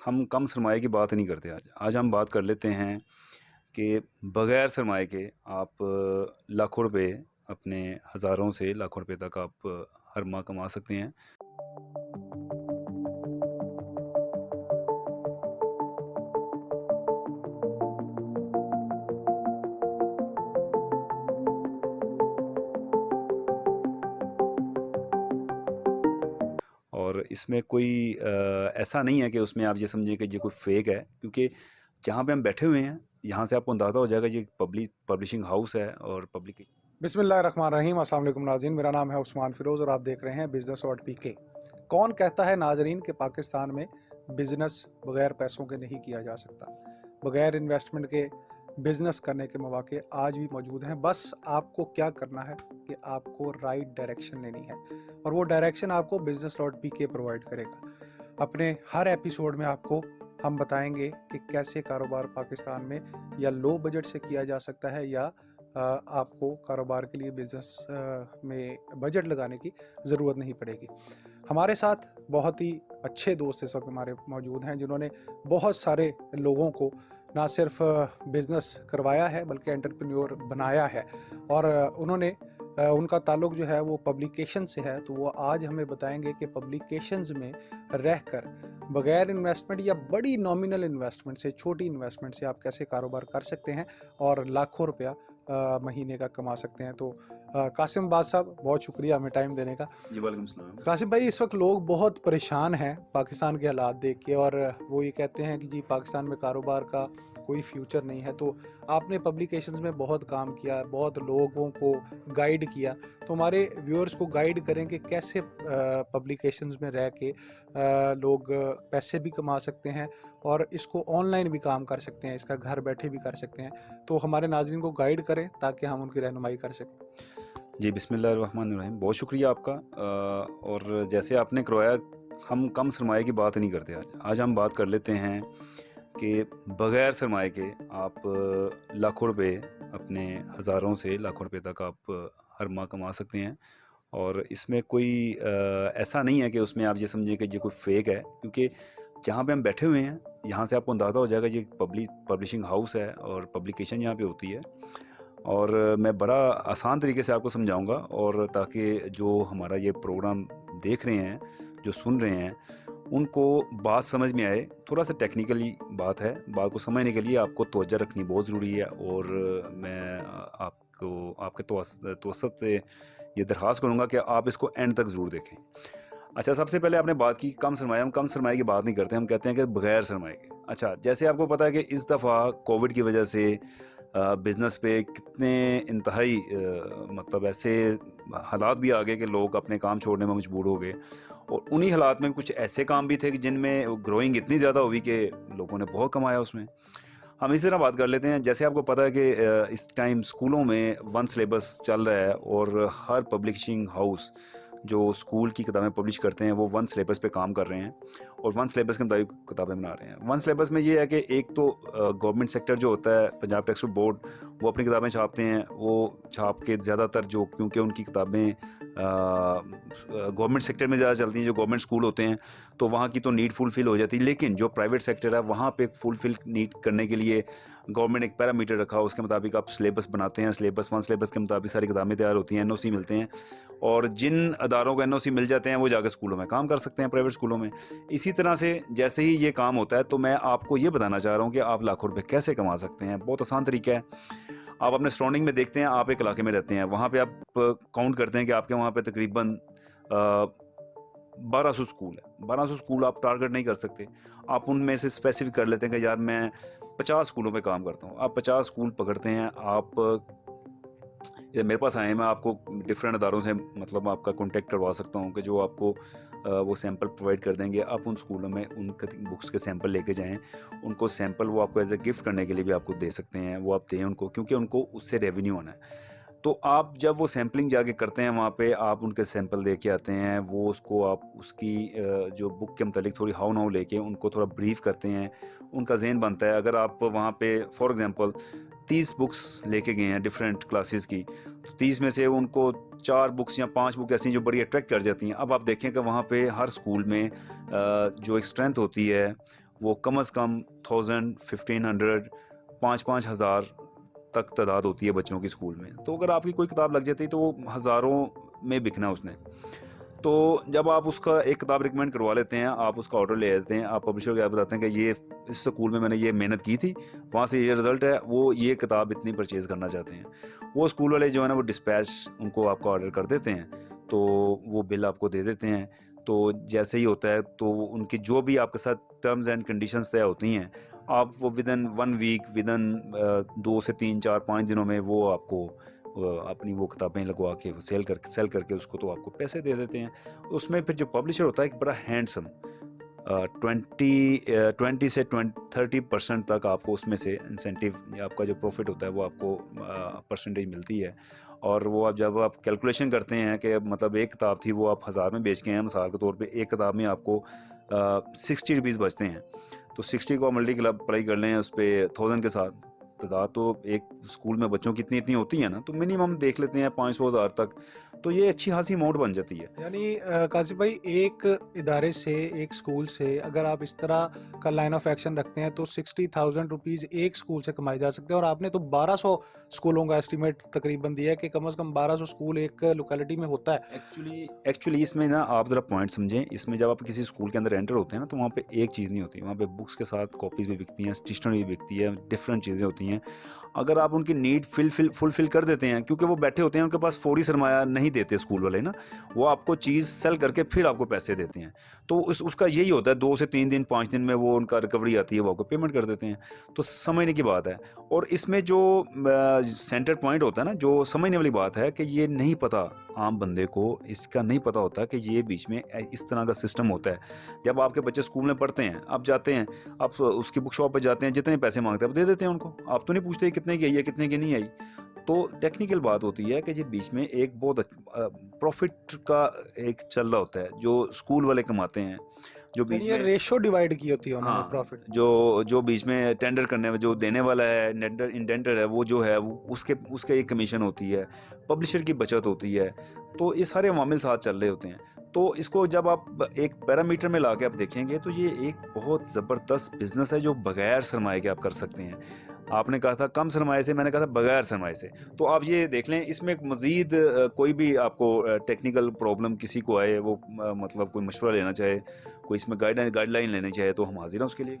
हम कम सरमाए की बात नहीं करते आज। आज हम बात कर लेते हैं कि बगैर सरमाए के आप लाखों रुपए अपने हज़ारों से लाखों रुपए तक आप हर माह कमा सकते हैं। और इसमें कोई ऐसा नहीं है कि उसमें आप ये समझें कि ये कोई फ़ेक है, क्योंकि जहाँ पे हम बैठे हुए हैं, यहाँ से आपको अंदाज़ा हो जाएगा ये पब्लिशिंग हाउस है और पब्लिक। बिस्मिल्लाहिर्रहमानिर्रहीम। अस्सलाम वालेकुम नाज़रीन, मेरा नाम है उस्मान फ़िरोज़ और आप देख रहे हैं बिज़नेस डॉट पीके। कौन कहता है नाज़रीन कि पाकिस्तान में बिज़नेस बग़ैर पैसों के नहीं किया जा सकता। बग़ैर इन्वेस्टमेंट के बिज़नेस करने के मौके आज भी मौजूद हैं। बस आपको क्या करना है कि आपको राइट डायरेक्शन लेनी है और वो डायरेक्शन आपको बिज़नेस डॉट पीके प्रोवाइड करेगा। अपने हर एपिसोड में आपको हम बताएंगे कि कैसे कारोबार पाकिस्तान में या लो बजट से किया जा सकता है या आपको कारोबार के लिए बिज़नेस में बजट लगाने की ज़रूरत नहीं पड़ेगी। हमारे साथ बहुत ही अच्छे दोस्त इस वक्त हमारे मौजूद हैं जिन्होंने बहुत सारे लोगों को ना सिर्फ बिज़नेस करवाया है बल्कि एंटरप्रेन्योर बनाया है और उन्होंने उनका ताल्लुक जो है वो पब्लिकेशन से है। तो वो आज हमें बताएंगे कि पब्लिकेशंस में रहकर बगैर इन्वेस्टमेंट या बड़ी नॉमिनल इन्वेस्टमेंट से, छोटी इन्वेस्टमेंट से आप कैसे कारोबार कर सकते हैं और लाखों रुपया महीने का कमा सकते हैं। तो कासिम बाद साहब, बहुत शुक्रिया हमें टाइम देने का। जी, वालेकुम सलाम। कासिम भाई, इस वक्त लोग बहुत परेशान हैं पाकिस्तान के हालात देख के और वो ये कहते हैं कि जी पाकिस्तान में कारोबार का कोई फ्यूचर नहीं है। तो आपने पब्लिकेशंस में बहुत काम किया, बहुत लोगों को गाइड किया, तो हमारे व्यूअर्स को गाइड करें कि कैसे पब्लिकेशंस में रह के लोग पैसे भी कमा सकते हैं और इसको ऑनलाइन भी काम कर सकते हैं, इसका घर बैठे भी कर सकते हैं। तो हमारे नाज़रीन को गाइड करें ताकि हम उनकी रहनुमाई कर सकें। जी, बिस्मिल्लाहिर्रहमानिर्रहीम। बहुत शुक्रिया आपका। और जैसे आपने करवाया, हम कम सरमाए की बात नहीं करते आज। आज हम बात कर लेते हैं कि बगैर सरमाए के आप लाखों रुपए अपने हज़ारों से लाखों रुपए तक आप हर माह कमा सकते हैं। और इसमें कोई ऐसा नहीं है कि उसमें आप ये समझें कि ये कोई फ़ेक है, क्योंकि जहाँ पे हम बैठे हुए हैं, यहाँ से आपको अंदाज़ा हो जाएगा ये पब्लिशिंग हाउस है और पब्लिकेशन यहाँ पे होती है। और मैं बड़ा आसान तरीके से आपको समझाऊँगा, और ताकि जो हमारा ये प्रोग्राम देख रहे हैं, जो सुन रहे हैं, उनको बात समझ में आए। थोड़ा-सा टेक्निकली बात है, बात को समझने के लिए आपको तवज्जो रखनी बहुत ज़रूरी है। और मैं आपको आपके तवज्जुह से ये दरख्वास्त करूँगा कि आप इसको एंड तक ज़रूर देखें। अच्छा, सबसे पहले आपने बात की कम सरमाया। हम कम सरमाए की बात नहीं करते, हम कहते हैं कि बगैर सरमाए के। अच्छा, जैसे आपको पता है कि इस दफ़ा कोविड की वजह से बिज़नेस पे कितने इंतहाई मतलब ऐसे हालात भी आ गए कि लोग अपने काम छोड़ने में मजबूर हो गए। और उन्हीं हालात में कुछ ऐसे काम भी थे कि जिनमें ग्रोइंग इतनी ज़्यादा हुई कि लोगों ने बहुत कमाया उसमें। हम इसी तरह बात कर लेते हैं। जैसे आपको पता है कि इस टाइम स्कूलों में वन सिलेबस चल रहा है और हर पब्लिशिंग हाउस जो स्कूल की किताबें पब्लिश करते हैं वो वन सिलेबस पे काम कर रहे हैं और वन सिलेबस के मुताबिक किताबें बना रहे हैं। वन सिलेबस में ये है कि एक तो गवर्नमेंट सेक्टर जो होता है, पंजाब टेक्स्ट बुक बोर्ड, वो अपनी किताबें छापते हैं। वो छाप के ज़्यादातर जो, क्योंकि उनकी किताबें गवर्नमेंट सेक्टर में ज़्यादा चलती हैं, जो गवर्नमेंट स्कूल होते हैं, तो वहाँ की तो नीड फुलफ़िल हो जाती है। लेकिन जो प्राइवेट सेक्टर है, वहाँ पे फुलफ़िल नीड करने के लिए गवर्नमेंट एक पैरामीटर रखा है, उसके मुताबिक आप सिलेबस बनाते हैं। वन सिलेबस के मुताबिक सारी किताबें तैयार होती हैं, एनओसी मिलते हैं, और जिन अदारों को एनओसी मिल जाते हैं वो जाकर स्कूलों में काम कर सकते हैं, प्राइवेट स्कूलों में। इसी तरह से जैसे ही ये काम होता है, तो मैं आपको ये बताना चाह रहा हूँ कि आप लाखों रुपए कैसे कमा सकते हैं। बहुत आसान तरीका है। आप अपने सराउंडिंग में देखते हैं, आप एक इलाके में रहते हैं, वहाँ पे आप काउंट करते हैं कि आपके वहाँ पे तकरीबन 1200 स्कूल है। 1200 स्कूल आप टारगेट नहीं कर सकते। आप उनमें से स्पेसिफिक कर लेते हैं कि यार मैं 50 स्कूलों पे काम करता हूँ। आप 50 स्कूल पकड़ते हैं। आप या मेरे पास आएँ, मैं आपको डिफरेंट अदारों से मतलब आपका कॉन्टैक्ट करवा सकता हूँ कि जो आपको वो सैंपल प्रोवाइड कर देंगे। आप उन स्कूलों में उन बुक्स के सैंपल लेके जाएँ। उनको सैंपल वो आपको एज़ अ गिफ्ट करने के लिए भी आपको दे सकते हैं। वो आप दें उनको, क्योंकि उनको उससे रेवेन्यू आना है। तो आप जब वो सैंपलिंग जाके करते हैं, वहाँ पे आप उनके सैंपल दे के आते हैं। वो उसको आप उसकी जो बुक के मतलब थोड़ी हाव-नाव लेके उनको थोड़ा ब्रीफ़ करते हैं। उनका ज़हन बनता है। अगर आप वहाँ पे फॉर एग्ज़ाम्पल 30 बुक्स लेके गए हैं डिफरेंट क्लासेस की, तो 30 में से उनको 4 बुक्स या 5 बुक ऐसी जो बड़ी अट्रैक्ट कर जाती हैं। अब आप देखें कि वहाँ पे हर स्कूल में जो एक स्ट्रेंथ होती है, वो कम से कम 1000, 1500, 5-5 हज़ार तक तादाद होती है बच्चों की स्कूल में। तो अगर आपकी कोई किताब लग जाती है तो वो हज़ारों में बिकना उसने। तो जब आप उसका एक किताब रिकमेंड करवा लेते हैं, आप उसका ऑर्डर ले लेते हैं, आप पब्लिशर को बताते हैं कि ये इस स्कूल में मैंने ये मेहनत की थी, वहाँ से ये रिज़ल्ट है, वो ये किताब इतनी परचेज़ करना चाहते हैं। वो स्कूल वाले जो है ना वो डिस्पैच उनको आपका ऑर्डर कर देते हैं, तो वो बिल आपको दे देते हैं। तो जैसे ही होता है तो उनकी जो भी आपके साथ टर्म्स एंड कंडीशंस तय होती हैं, आप वो विदिन 1 वीक, विदिन 2 से 3, 4, 5 दिनों में वो आपको अपनी वो किताबें लगवा के वो सेल करके उसको तो आपको पैसे दे देते हैं। उसमें फिर जो पब्लिशर होता है एक बड़ा हैंडसम 20 से 30% तक आपको उसमें से इंसेंटिव या आपका जो प्रॉफिट होता है वो आपको परसेंटेज मिलती है। और वो आप जब आप कैलकुलेशन करते हैं कि मतलब एक किताब थी वो आप 1000 में बेच के हैं, मिसाल के तौर पे एक किताब में आपको 60 रुपीज़ बचते हैं। तो 60 को मल्टीप्लाई कर लें उस पे 1000 के साथ, तादाद तो एक स्कूल में बच्चों की इतनी होती है ना, तो मिनिमम देख लेते हैं 500,000 तक, तो ये अच्छी खासी अमाउंट बन जाती है। यानी कासिफ भाई, एक इदारे से, एक स्कूल से अगर आप इस तरह का लाइन ऑफ एक्शन रखते हैं तो 60,000 रुपीज़ एक स्कूल से कमाए जा सकते हैं। और आपने तो 1200 स्कूलों का एस्टीमेट तकरीबन दिया है कि कम से कम 1200 स्कूल एक लोकेलिटी में होता है। एक्चुअली इसमें ना आप ज़रा पॉइंट समझें, इसमें जब आप किसी स्कूल के अंदर एंटर होते हैं ना, तो वहाँ पे एक चीज़ नहीं होती, वहाँ पे बुक्स के साथ कॉपीज़ भी बिकती हैं, स्टेशनरी भी बिकती है, डिफरेंट चीज़ें होती हैं। अगर आप उनकी नीड फुलफिल कर देते हैं, क्योंकि वो बैठे होते हैं, उनके पास फौरी सरमाया नहीं देते स्कूल वाले ना, वो आपको चीज़ सेल करके फिर आपको पैसे देते हैं। तो उसका यही होता है, 2 से 3 दिन, 5 दिन में वो उनका रिकवरी आती है, वो आपको पेमेंट कर देते हैं। तो समझने की बात है। और इसमें जो सेंटर पॉइंट होता है ना, जो समझने वाली बात है कि ये नहीं पता आम बंदे को, इसका नहीं पता होता कि ये बीच में इस तरह का सिस्टम होता है। जब आपके बच्चे स्कूल में पढ़ते हैं, आप जाते हैं, आप उसकी बुक शॉप पे जाते हैं, जितने पैसे मांगते हैं आप दे देते हैं उनको। आप तो नहीं पूछते कितने की आई है, कितने की नहीं आई। तो टेक्निकल बात होती है कि ये बीच में एक बहुत प्रॉफिट का एक चल रहा होता है जो स्कूल वाले कमाते हैं, जो बीच ये में रेशो डिवाइड की होती है उन्होंने हाँ, प्रॉफिट। जो जो बीच में टेंडर करने में जो देने वाला है, इंडेंटर है, वो जो है वो उसके एक कमीशन होती है, पब्लिशर की बचत होती है। तो ये सारे अवामिल साथ चल रहे होते हैं। तो इसको जब आप एक पैरामीटर में ला के आप देखेंगे तो ये एक बहुत ज़बरदस्त बिजनेस है जो बगैर सरमाए के आप कर सकते हैं। आपने कहा था कम सरमाए से, मैंने कहा था बगैर सरमाए से। तो आप ये देख लें, इसमें मज़ीद कोई भी आपको टेक्निकल प्रॉब्लम किसी को आए, वो मतलब कोई मशवरा लेना चाहे, कोई इसमें गाइडलाइन लेनी चाहे, तो हम हाजिर हैं उसके लिए।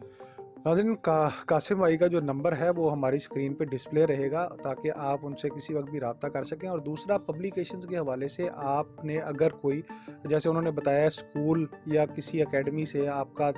नाज़रीन, कासिम भाई का जो नंबर है वो हमारी स्क्रीन पे डिस्प्ले रहेगा ताकि आप उनसे किसी वक्त भी रब्ता कर सकें। और दूसरा, पब्लिकेशंस के हवाले से आपने अगर कोई, जैसे उन्होंने बताया, स्कूल या किसी एकेडमी से आपका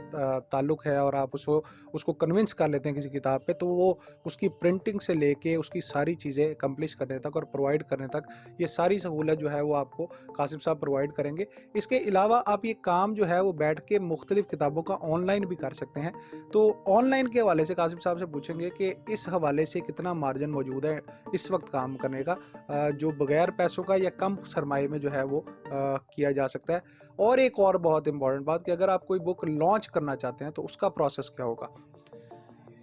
ताल्लुक़ है और आप उसको कन्विंस कर लेते हैं किसी किताब पे, तो वो उसकी प्रिंटिंग से लेके उसकी सारी चीज़ें कम्प्लीट करने तक और प्रोवाइड करने तक ये सारी सहूलत जो है वो आपको कासिम साहब प्रोवाइड करेंगे। इसके अलावा आप ये काम जो है वो बैठ के मुख्तलिफ़ किताबों का ऑनलाइन भी कर सकते हैं। तो ऑनलाइन के हवाले से कासिम साहब से पूछेंगे कि इस हवाले से कितना मार्जिन मौजूद है इस वक्त काम करने का, जो बगैर पैसों का या कम सरमाए में जो है वो किया जा सकता है। और एक और बहुत इंपॉर्टेंट बात कि अगर आप कोई बुक लॉन्च करना चाहते हैं तो उसका प्रोसेस क्या होगा?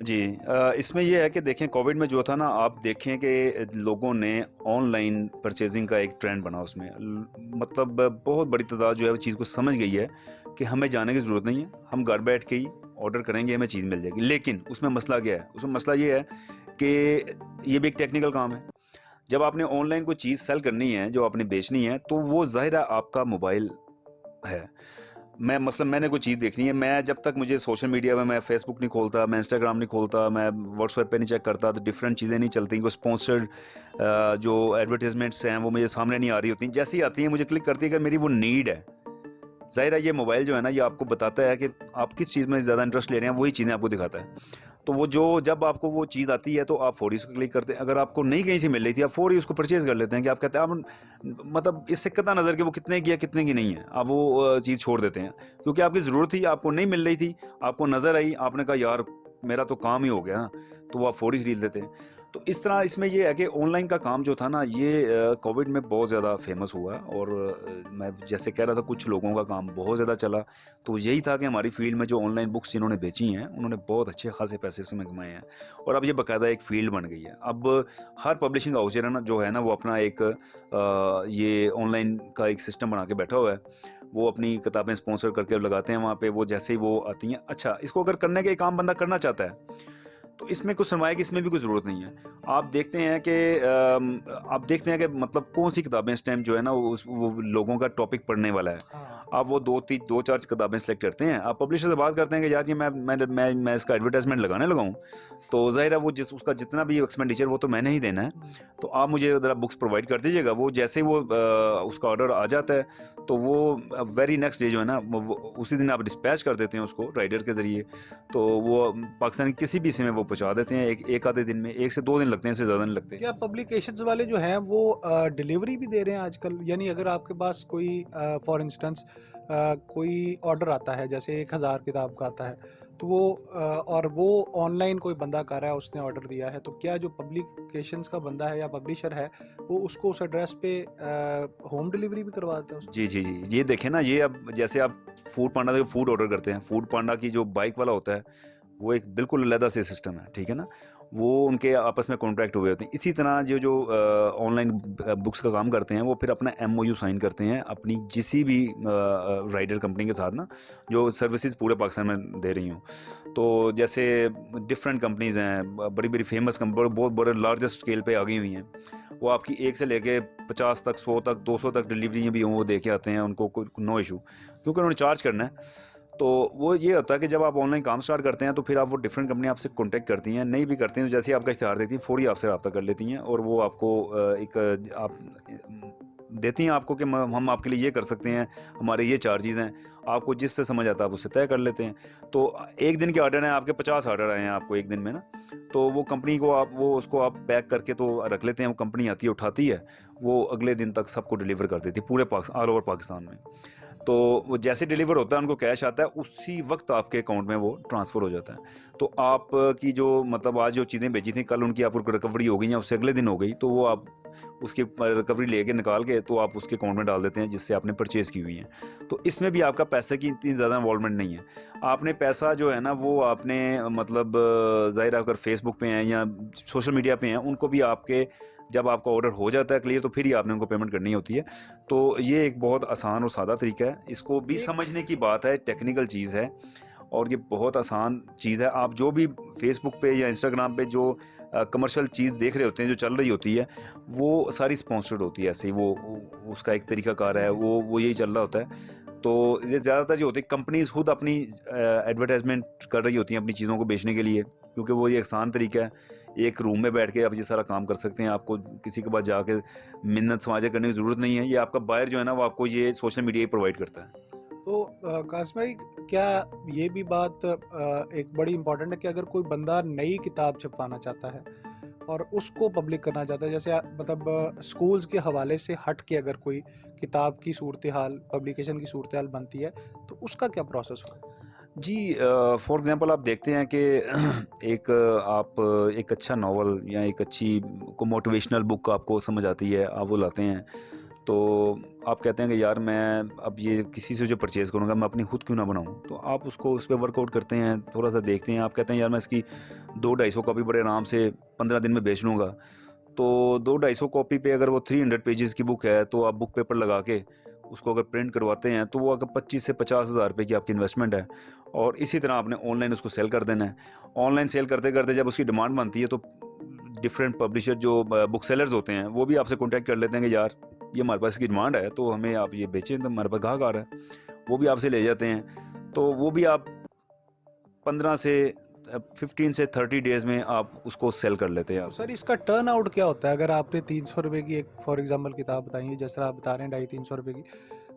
जी, इसमें ये है कि देखें, कोविड में जो था ना, आप देखें कि लोगों ने ऑनलाइन परचेजिंग का एक ट्रेंड बना उसमें। मतलब बहुत बड़ी तादाद जो है वो चीज़ को समझ गई है कि हमें जाने की ज़रूरत नहीं है, हम घर बैठ के ही ऑर्डर करेंगे, हमें चीज़ मिल जाएगी। लेकिन उसमें मसला क्या है? उसमें मसला ये है कि ये भी एक टेक्निकल काम है। जब आपने ऑनलाइन कोई चीज़ सेल करनी है, जो आपने बेचनी है, तो वो ज़ाहिर है आपका मोबाइल है। मैंने कोई चीज़ देखनी है, मैं जब तक मुझे सोशल मीडिया में, मैं फेसबुक नहीं खोलता, मैं इंस्टाग्राम नहीं खोलता, मैं व्हाट्सएप पे नहीं चेक करता, तो डिफरेंट चीज़ें नहीं चलती, कोई स्पॉन्सर्ड जो एडवर्टाइजमेंट्स हैं वो मुझे सामने नहीं आ रही होती। जैसे ही आती हैं मुझे क्लिक करती है, अगर मेरी वो नीड है। ज़ाहिर है ये मोबाइल जो है ना, ये आपको बताता है कि आप किस चीज़ में ज़्यादा इंटरेस्ट ले रहे हैं, वही चीज़ें आपको दिखाता है। तो वो जब आपको वो चीज़ आती है तो आप फ़ौरी उसको क्लिक करते हैं। अगर आपको नहीं कहीं से मिल रही थी, आप फ़ौरी उसको परचेज़ कर लेते हैं, कि आप कहते हैं आप मतलब इससे कतई नज़र कि वो कितने की है, कितने की नहीं है, आप वो चीज़ छोड़ देते हैं। क्योंकि आपकी ज़रूरत थी, आपको नहीं मिल रही थी, आपको नज़र आई, आपने कहा यार मेरा तो काम ही हो गया ना, तो वो आप फ़ौरी खरीद लेते हैं। तो इस तरह इसमें ये है कि ऑनलाइन का काम जो था ना, ये कोविड में बहुत ज़्यादा फेमस हुआ। और मैं जैसे कह रहा था, कुछ लोगों का काम बहुत ज़्यादा चला। तो यही था कि हमारी फील्ड में जो ऑनलाइन बुक्स जिन्होंने बेची हैं, उन्होंने बहुत अच्छे खासे पैसे इसमें कमाए हैं, और अब ये बाकायदा एक फील्ड बन गई है। अब हर पब्लिशिंग हाउस जो है ना, वो अपना एक ये ऑनलाइन का एक सिस्टम बना के बैठा हुआ है। वो अपनी किताबें स्पॉन्सर करके लगाते हैं वहाँ पे, वो जैसे ही वो आती हैं। अच्छा, इसको अगर करने का एक आम बंदा करना चाहता है, तो इसमें कुछ सरमाए की इसमें भी कोई ज़रूरत नहीं है। आप देखते हैं कि मतलब कौन सी किताबें इस टाइम जो है ना, वो लोगों का टॉपिक पढ़ने वाला है। हाँ। आप वो दो चार किताबें सेलेक्ट करते हैं, आप पब्लिशर से बात करते हैं कि यार ये मैं इसका एडवर्टाइजमेंट लगाने लगा हूँ, तो ज़ाहिर है वो उसका जितना भी एक्सपेंडिचर वो तो मैंने ही देना है। तो आप मुझे ज़रा बुक्स प्रोवाइड कर दीजिएगा। वो जैसे ही वो उसका ऑर्डर आ जाता है, तो वो वेरी नेक्स्ट डे जो है ना, वो उसी दिन आप डिस्पैच कर देते हैं उसको राइडर के ज़रिए। तो वो पाकिस्तान के किसी भी हिस्से में वो पहुंचा देते हैं, एक आधे दिन में। 1 से 2 दिन लगते हैं, इससे ज़्यादा नहीं लगते। क्या पब्लिकेशंस वाले जो हैं वो डिलीवरी भी दे रहे हैं आजकल? यानी अगर आपके पास कोई फॉर इंस्टेंस कोई ऑर्डर आता है, जैसे 1000 किताब का आता है, तो वो और वो ऑनलाइन कोई बंदा कर रहा है, उसने ऑर्डर दिया है, तो क्या जो पब्लिकेशंस का बंदा है या पब्लिशर है, वो उसको उस एड्रेस पे होम डिलीवरी भी करवाता है उसको? जी, जी, जी। ये देखें ना, ये अब जैसे आप फूड पांडा से फूड ऑर्डर करते हैं, फूड पांडा की जो बाइक वाला होता है, वो एक बिल्कुल अलग से सिस्टम है, ठीक है ना? वो उनके आपस में कॉन्ट्रैक्ट हुए होते हैं। इसी तरह जो ऑनलाइन बुक्स का काम करते हैं, वो फिर अपना एमओयू साइन करते हैं अपनी किसी भी राइडर कंपनी के साथ ना, जो सर्विसेज पूरे पाकिस्तान में दे रही हों। तो जैसे डिफरेंट कंपनीज़ हैं, बड़ी-बड़ी फेमस बहुत बड़े लार्जेस्ट स्केल पे आ गई हुई हैं। वो आपकी 1 से लेके 50 तक, 100 तक, 200 तक डिलीवरियाँ भी हों, वो दे के आते हैं, उनको कोई नो इश्यू, क्योंकि उन्होंने चार्ज करना है। तो वो ये होता है कि जब आप ऑनलाइन काम स्टार्ट करते हैं, तो फिर आप वो डिफरेंट कंपनी आपसे कॉन्टैक्ट करती हैं, नहीं भी करती हैं, तो जैसे ही आपका इश्तिहार देती हैं, फ़ौरी आपसे रब्ता कर लेती हैं, और वो आपको आप देती हैं आपको कि हम आपके लिए ये कर सकते हैं, हमारे ये चार्जेज़ हैं। आपको जिससे समझ आता है आप उससे तय कर लेते हैं। तो 1 दिन के ऑर्डर हैं आपके, 50 ऑर्डर आए हैं आपको 1 दिन में ना, तो वो कंपनी को उसको आप पैक करके तो रख लेते हैं। वो कंपनी आती है, उठाती है, वो अगले दिन तक सबको डिलीवर कर देती है पूरे ऑल ओवर पाकिस्तान में। तो वो जैसे डिलीवर होता है, उनको कैश आता है, उसी वक्त आपके अकाउंट में वो ट्रांसफ़र हो जाता है। तो आप की जो मतलब आज जो चीज़ें बेची थी, कल उनकी आपको रिकवरी हो गई या उससे अगले दिन हो गई, तो वो आप उसकी रिकवरी लेके निकाल के तो आप उसके अकाउंट में डाल देते हैं जिससे आपने परचेज़ की हुई है। तो इसमें भी आपका पैसे की इतनी ज़्यादा इन्वॉल्वमेंट नहीं है। आपने पैसा जो है ना, वो आपने मतलब ज़ाहिर है, अगर फेसबुक पे हैं या सोशल मीडिया पे हैं, उनको भी आपके जब आपका ऑर्डर हो जाता है क्लियर, तो फिर ही आपने उनको पेमेंट करनी होती है। तो ये एक बहुत आसान और सादा तरीका है। इसको भी एक समझने की बात है, टेक्निकल चीज़ है, और ये बहुत आसान चीज़ है। आप जो भी फेसबुक पे या इंस्टाग्राम पे जो कमर्शियल चीज़ देख रहे होते हैं, जो चल रही होती है, वो सारी स्पॉन्सर्ड होती है। ऐसे ही वो उसका एक तरीकाकार जी, है, जी। वो यही चल रहा होता है। तो ये ज़्यादातर जो होती है, कंपनीज़ खुद अपनी एडवर्टाइज़मेंट कर रही होती हैं अपनी चीज़ों को बेचने के लिए, क्योंकि वो ये आसान तरीका है। एक रूम में बैठ के आप ये सारा काम कर सकते हैं। आपको किसी के पास जाके मिन्नत समाजे करने की ज़रूरत नहीं है। ये आपका बायर जो है ना, वो आपको ये सोशल मीडिया ही प्रोवाइड करता है। तो कासिम भाई, क्या ये भी बात एक बड़ी इम्पोर्टेंट है कि अगर कोई बंदा नई किताब छपवाना चाहता है और उसको पब्लिक करना चाहता है, जैसे मतलब स्कूल्स के हवाले से हट के अगर कोई किताब की सूरत हाल, पब्लिकेशन की सूरत हाल बनती है, तो उसका क्या प्रोसेस होगा? जी, फॉर एग्ज़ाम्पल आप देखते हैं कि एक आप एक अच्छा नॉवल या एक अच्छी को मोटिवेशनल बुक आपको समझ आती है, आप वो लाते हैं। तो आप कहते हैं कि यार मैं अब ये किसी से जो परचेज़ करूँगा, मैं अपनी खुद क्यों ना बनाऊँ? तो आप उसको उस पे वर्कआउट करते हैं, थोड़ा-सा देखते हैं। आप कहते हैं यार मैं इसकी 2-250 कॉपी बड़े आराम से 15 दिन में बेच लूँगा। तो 2-250 कॉपी पे अगर वो 300 पेजेज़ की बुक है, तो आप बुक पेपर लगा के उसको अगर प्रिंट करवाते हैं, तो वो अगर 25 से 50 हज़ार रुपए की आपकी इन्वेस्टमेंट है। और इसी तरह आपने ऑनलाइन उसको सेल कर देना है। ऑनलाइन सेल करते-करते जब उसकी डिमांड बनती है, तो डिफरेंट पब्लिशर जो बुक सेलर्स होते हैं, वो भी आपसे कॉन्टैक्ट कर लेते हैं कि यार ये हमारे पास इसकी डिमांड है, तो हमें आप ये बेचें, तो हमारे पास ग्राहक आ रहा है। वो भी आपसे ले जाते हैं। तो वो भी आप 15 से 15 से 30 डेज़ में आप उसको सेल कर लेते हैं तो आप। सर, इसका टर्न आउट क्या होता है? अगर आपने 300 रुपए की एक फॉर एग्जांपल किताब बताई है, जिस तरह आप बता रहे हैं 250-300 रुपए की,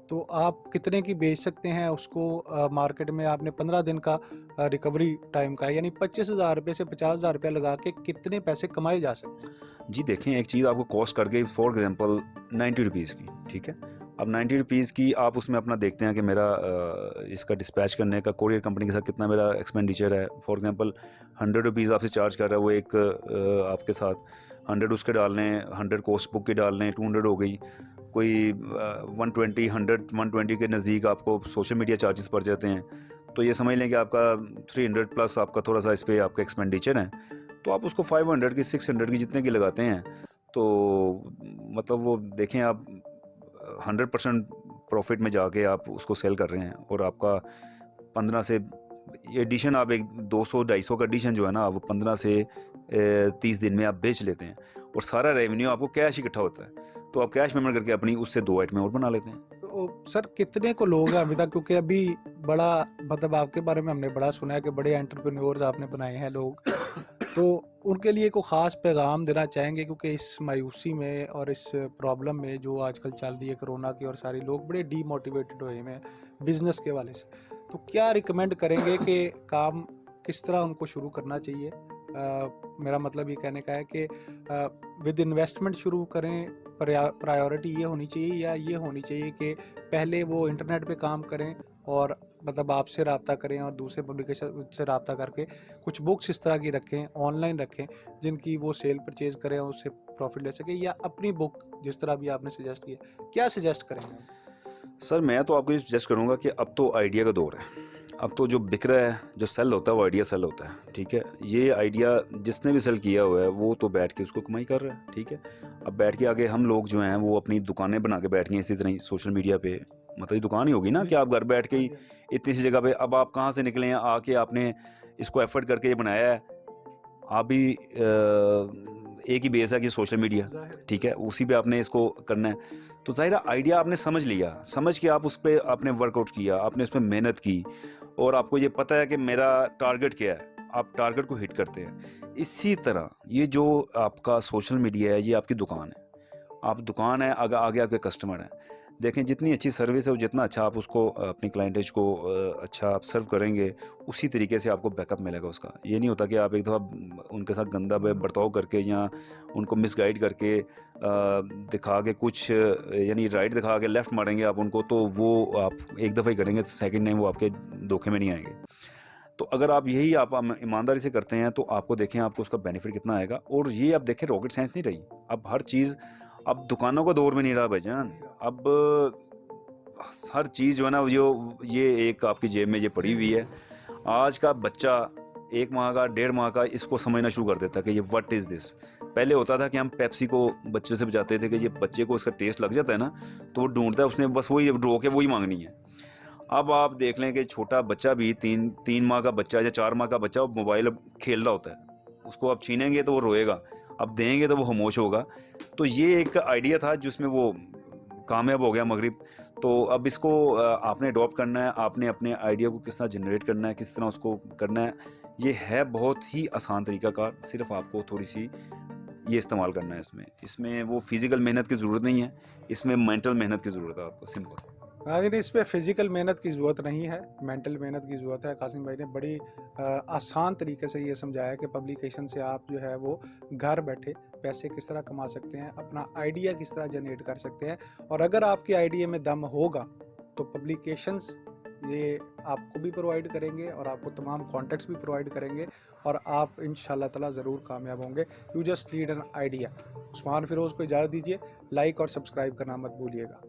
तो आप कितने की बेच सकते हैं उसको? मार्केट में आपने 15 दिन का रिकवरी टाइम का है, यानी 25,000 रुपये से 50,000 रुपये लगा के कितने पैसे कमाए जा सकते हैं? जी देखें, एक चीज़ आपको कॉस्ट कर गई फॉर एग्ज़ाम्पल 90 रुपीज़ की, ठीक है? अब 90 रुपीज़ की आप उसमें अपना देखते हैं कि मेरा इसका डिस्पैच करने का कोरियर कंपनी के साथ कितना मेरा एक्सपेंडिचर है। फॉर एग्जांपल 100 रुपीज़ आपसे चार्ज कर रहा है वो एक आपके साथ 100 उसके डालने, 100 कॉस्ट बुक के डालने, 200 हो गई। कोई 120 100 120 के नज़दीक आपको सोशल मीडिया चार्जेस पड़ जाते हैं। तो ये समझ लें कि आपका 300 प्लस आपका थोड़ा सा इस पे आपका एक्सपेंडिचर है। तो आप उसको 500 की 600 की जितने की लगाते हैं, तो मतलब वो देखें आप 100% प्रॉफिट में जाके आप उसको सेल कर रहे हैं और आपका 15 से एडिशन आप एक 200-250 का एडिशन जो है ना, वो 15 से 30 दिन में आप बेच लेते हैं और सारा रेवेन्यू आपको कैश इकट्ठा होता है। तो आप कैश पेमेंट करके अपनी उससे 2 आइटमें और बना लेते हैं। तो सर कितने को लोग हैं अभी तक, क्योंकि अभी बड़ा मतलब आपके बारे में हमने बड़ा सुना है कि बड़े एंटरप्रेन्योर्स आपने बनाए हैं लोग, तो उनके लिए कोई ख़ास पैगाम देना चाहेंगे? क्योंकि इस मायूसी में और इस प्रॉब्लम में जो आजकल चल रही है कोरोना की, और सारे लोग बड़े डीमोटिवेटेड हुए हैं बिजनेस के वाले से, तो क्या रिकमेंड करेंगे कि काम किस तरह उनको शुरू करना चाहिए? मेरा मतलब ये कहने का है कि विद इन्वेस्टमेंट शुरू करें, प्रायोरिटी ये होनी चाहिए, या ये होनी चाहिए कि पहले वो इंटरनेट पे काम करें और मतलब आपसे रब्ता करें और दूसरे पब्लिकेशन से रब्ता करके कुछ बुक्स इस तरह की रखें, ऑनलाइन रखें, जिनकी वो सेल परचेज करें और उससे प्रॉफिट ले सकें, या अपनी बुक जिस तरह भी आपने सजेस्ट किया, क्या सजेस्ट करेंगे? सर मैं तो आपको ये सजेस्ट करूँगा कि अब तो आइडिया का दौर है। अब तो जो बिक रहा है, जो सेल होता है वो आइडिया सेल होता है, ठीक है? ये आइडिया जिसने भी सेल किया हुआ है वो तो बैठ के उसको कमाई कर रहा है, ठीक है? अब बैठ के आगे हम लोग जो हैं वो अपनी दुकानें बना के बैठ गए इसी तरह ही सोशल मीडिया पे। मतलब ये दुकान ही होगी ना कि आप घर बैठ के हाँ ही जी, इतनी सी जगह पे अब आप कहाँ से निकले हैं, आके आपने इसको एफर्ट करके ये बनाया है। आप भी एक ही बेस है कि सोशल मीडिया, जाहिर ठीक है? उसी पे आपने इसको करना है। तो ज़ाहिर है आइडिया आपने समझ लिया, समझ के आप उस पे आपने वर्कआउट किया, आपने उसमें मेहनत की और आपको ये पता है कि मेरा टारगेट क्या है, आप टारगेट को हिट करते हैं। इसी तरह ये जो आपका सोशल मीडिया है, ये आपकी दुकान है। आप दुकान है, आगे आपके कस्टमर हैं। देखें जितनी अच्छी सर्विस है और जितना अच्छा आप उसको अपनी क्लाइंटेज को अच्छा आप सर्व करेंगे, उसी तरीके से आपको बैकअप मिलेगा उसका। ये नहीं होता कि आप एक दफ़ा उनके साथ गंदा बर्ताव करके या उनको मिसगाइड करके दिखा के कुछ यानी राइट दिखा के लेफ़्ट मारेंगे आप उनको, तो वो आप एक दफ़ा ही करेंगे, सेकंड टाइम वो आपके धोखे में नहीं आएँगे। तो अगर आप यही आप ईमानदारी से करते हैं तो आपको देखें आपको उसका बेनिफिट कितना आएगा। और ये आप देखें रॉकेट साइंस नहीं रही। अब हर चीज़ अब दुकानों का दौर में नहीं रहा भाईजान। अब हर चीज़ जो है ना जो ये एक आपकी जेब में ये पड़ी हुई है। आज का बच्चा 1 माह का, 1.5 माह का इसको समझना शुरू कर देता है कि ये व्हाट इज़ दिस? पहले होता था कि हम पेप्सी को बच्चे से बजाते थे कि ये बच्चे को इसका टेस्ट लग जाता है ना, तो वो ढूँढता है उसने बस वही रो के वही माँगनी है। अब आप देख लें कि छोटा बच्चा भी 3 माह का बच्चा या 4 माह का बच्चा वो मोबाइल अब खेल रहा होता है। उसको आप छीनेंगे तो वो रोएगा, अब देंगे तो वो खामोश होगा। तो ये एक आइडिया था जिसमें वो कामयाब हो गया मगरिब। तो अब इसको आपने अडॉप्ट करना है, आपने अपने आइडिया को किस तरह जनरेट करना है, किस तरह उसको करना है। ये है बहुत ही आसान तरीक़ाकार, सिर्फ़ आपको थोड़ी-सी ये इस्तेमाल करना है इसमें। इसमें वो फ़िज़िकल मेहनत की ज़रूरत नहीं है, इसमें मेंटल मेहनत की ज़रूरत है आपको, सिंपल। हाँ, नहीं, इसमें फिजिकल मेहनत की ज़रूरत नहीं है, मेंटल मेहनत की ज़रूरत है। कासिम भाई ने बड़ी आसान तरीके से ये समझाया कि पब्लिकेशन से आप जो है वो घर बैठे पैसे किस तरह कमा सकते हैं, अपना आइडिया किस तरह जनरेट कर सकते हैं, और अगर आपके आइडिया में दम होगा तो पब्लिकेशंस ये आपको भी प्रोवाइड करेंगे और आपको तमाम कॉन्टेक्ट्स भी प्रोवाइड करेंगे, और आप इंशाल्लाह ताला ज़रूर कामयाब होंगे। You just need an idea. Usman Firoz को इजाज़त दीजिए, लाइक और सब्सक्राइब करना मत भूलिएगा।